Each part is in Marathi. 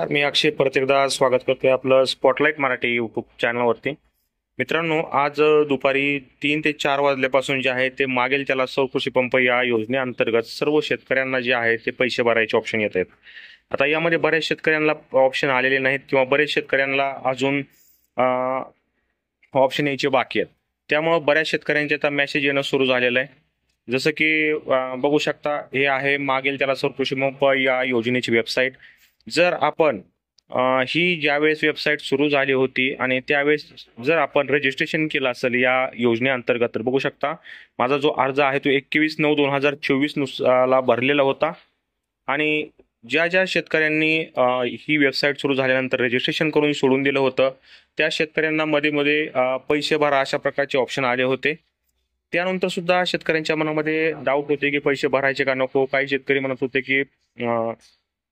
मी अक्षय परत एकदा स्वागत करतोय आपलं स्पॉटलाइट मराठी यूट्यूब चॅनलवरती. मित्रांनो, आज दुपारी 3 ते 4 वाजल्यापासून जे आहे ते मागेल त्याला सौर कृषी पंप या योजनेअंतर्गत सर्व शेतकऱ्यांना जे आहे ते पैसे भरायचे ऑप्शन येत आहेत. आता यामध्ये बऱ्याच शेतकऱ्यांना ऑप्शन आलेले नाहीत किंवा बरेच शेतकऱ्यांना अजून ऑप्शन यायचे बाकी आहेत. त्यामुळं बऱ्याच शेतकऱ्यांचे आता मेसेज येणं सुरू झालेलं आहे. जसं की बघू शकता, हे आहे मागेल त्याला सौर कृषी पंप या योजनेची वेबसाईट. जर आपण ही ज्यावेळेस वेबसाईट सुरू झाली होती आणि त्यावेळेस जर आपण रजिस्ट्रेशन केलं असेल या योजनेअंतर्गत, तर बघू शकता माझा जो अर्ज आहे तो 21/9/2024 ला भरलेला होता. आणि ज्या ज्या शेतकऱ्यांनी ही वेबसाईट सुरू झाल्यानंतर रजिस्ट्रेशन करून सोडून दिलं होतं त्या शेतकऱ्यांना मध्ये मध्ये पैसे भरा अशा प्रकारचे ऑप्शन आले होते. त्यानंतर सुद्धा शेतकऱ्यांच्या मनामध्ये डाऊट होते की पैसे भरायचे का नको. काही शेतकरी म्हणत होते की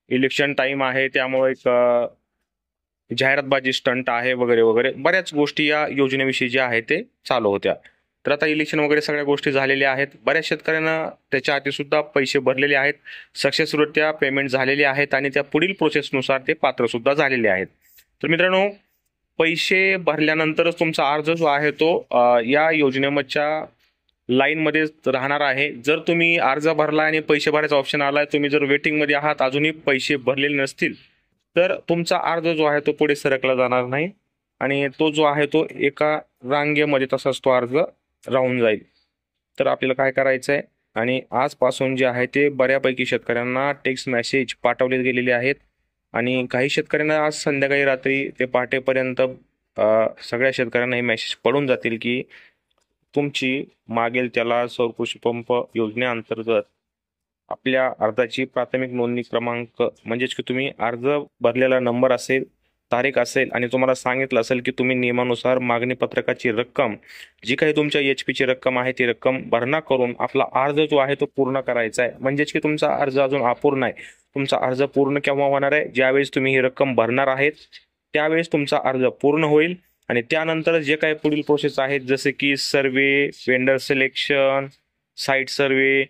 इलेक्शन टाइम आहे त्यामुळे एक जाहिरातबाजी स्टंट आहे वगैरे वगैरे बऱ्याच गोष्टी या योजनेविषयी ज्या आहेत ते चालू होत्या. तर आता इलेक्शन वगैरे सगळ्या गोष्टी झालेल्या आहेत. बऱ्याच शेतकऱ्यांना त्याच्या आधी सुद्धा पैसे भरलेले आहेत, सक्सेसरित्या पेमेंट झालेले आहेत आणि त्या पुढील प्रोसेसनुसार ते पात्र सुद्धा झालेले आहेत. तर मित्रांनो, पैसे भरल्यानंतरच तुमचा अर्ज जो आहे तो या योजनेच्या लाईनमध्ये राहणार आहे. जर तुम्ही अर्ज भरला आणि पैसे भरायचा ऑप्शन आलाय, तुम्ही जर वेटिंगमध्ये आहात, अजूनही पैसे भरलेले नसतील, तर तुमचा अर्ज जो आहे तो पुढे सरकला जाणार नाही आणि तो जो आहे तो एका रांगेमध्ये तसाच तो अर्ज राहून जाईल. तर आपल्याला काय करायचं आहे, आणि आजपासून जे आहे ते बऱ्यापैकी शेतकऱ्यांना टेक्स्ट मेसेज पाठवले गेलेले आहेत आणि काही शेतकऱ्यांना आज संध्याकाळी रात्री ते पहाटेपर्यंत सगळ्या शेतकऱ्यांना हे मेसेज पडून जातील की तुमची मागेल त्याला सौर कृषी पंप योजनेअंतर्गत आपल्या अर्जाची प्राथमिक नोंदणी क्रमांक, म्हणजेच की तुम्ही अर्ज भरलेला नंबर असेल, तारीख असेल आणि तुम्हाला सांगितलं असेल की तुम्ही नियमानुसार मागणी पत्रकाची रक्कम, जी काही तुमच्या HP ची रक्कम आहे ती रक्कम भरणा करून आपला अर्ज जो आहे तो पूर्ण करायचा आहे. म्हणजेच की तुमचा अर्ज अजून अपूर्ण आहे. तुमचा अर्ज पूर्ण केव्हा होणार आहे? ज्यावेळेस तुम्ही ही रक्कम भरणार आहेत त्यावेळेस तुमचा अर्ज पूर्ण होईल. आणि त्यानंतर जे काही पुढील प्रोसेस आहेत, जसे की सर्वे, वेंडर सिलेक्शन, साईट सर्वे,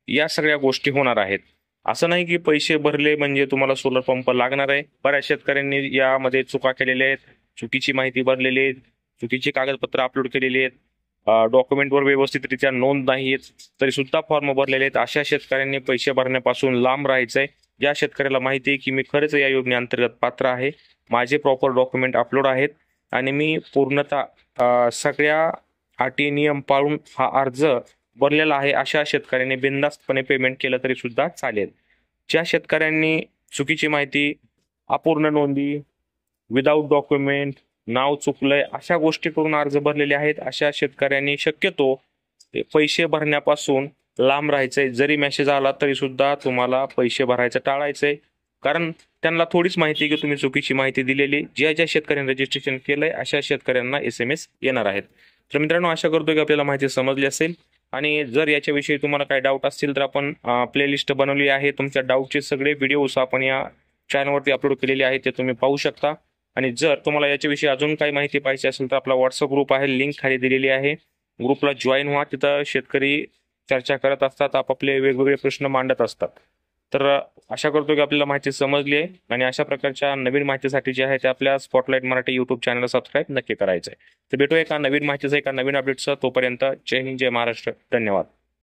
या सगळ्या गोष्टी होणार आहेत. असं नाही की पैसे भरले म्हणजे तुम्हाला सोलर पंप लागणार आहे. बऱ्याच शेतकऱ्यांनी यामध्ये चुका केलेल्या आहेत, चुकीची माहिती भरलेली आहे, चुकीची कागदपत्र अपलोड केलेली आहेत, डॉक्युमेंटवर व्यवस्थितरित्या नोंद नाही तरी सुद्धा फॉर्म भरलेले आहेत. अशा शेतकऱ्यांनी पैसे भरण्यापासून लांब राहायचं आहे. ज्या शेतकऱ्याला माहिती आहे की मी खरंच या योजनेअंतर्गत पात्र आहे, माझे प्रॉपर डॉक्युमेंट अपलोड आहेत आणि मी पूर्णतः सगळ्या अटी नियम पाळून हा अर्ज भरलेला आहे, अशा शेतकऱ्यांनी बिनधास्तपणे पेमेंट केलं तरी सुद्धा चालेल. ज्या शेतकऱ्यांनी चुकीची माहिती, अपूर्ण नोंदी, विदाऊट डॉक्युमेंट, नाव चुकलंय, अशा गोष्टी करून अर्ज भरलेले आहेत, अशा शेतकऱ्यांनी शक्यतो पैसे भरण्यापासून लांब राहायचंय. जरी मेसेज आला तरी सुद्धा तुम्हाला पैसे भरायचं टाळायचंय, कारण त्यांना थोडीच माहिती की तुम्ही चुकीची माहिती दिलेली. ज्या ज्या शेतकऱ्यांनी रजिस्ट्रेशन केलंय अशा शेतकऱ्यांना SMS येणार आहेत. तर मित्रांनो, आशा करतो की आपल्याला माहिती समजली असेल. आणि जर याच्याविषयी तुम्हाला काही डाऊट असतील तर आपण प्लेलिस्ट बनवली आहे. तुमच्या डाऊटचे सगळे व्हिडिओज आपण या चॅनलवरती अपलोड केलेले आहेत, ते तुम्ही पाहू शकता. आणि जर तुम्हाला याच्याविषयी अजून काही माहिती पाहिजे असेल तर आपला व्हॉट्सअप ग्रुप आहे, लिंक खाली दिलेली आहे. ग्रुपला जॉईन व्हा. तिथं शेतकरी चर्चा करत असतात, आपापले वेगवेगळे प्रश्न मांडत असतात. तर आशा करतो की आपल्याला माहिती समजली आहे आणि अशा प्रकारच्या नवीन माहितीसाठी जे आहे ते आपल्या स्पॉटलाइट मराठी यूट्यूब चॅनलला सबस्क्राईब नक्की करायचं आहे. तर भेटूया एका नवीन माहितीचा, एका नवीन अपडेटचा. तोपर्यंत जय हिंद, जय महाराष्ट्र. धन्यवाद.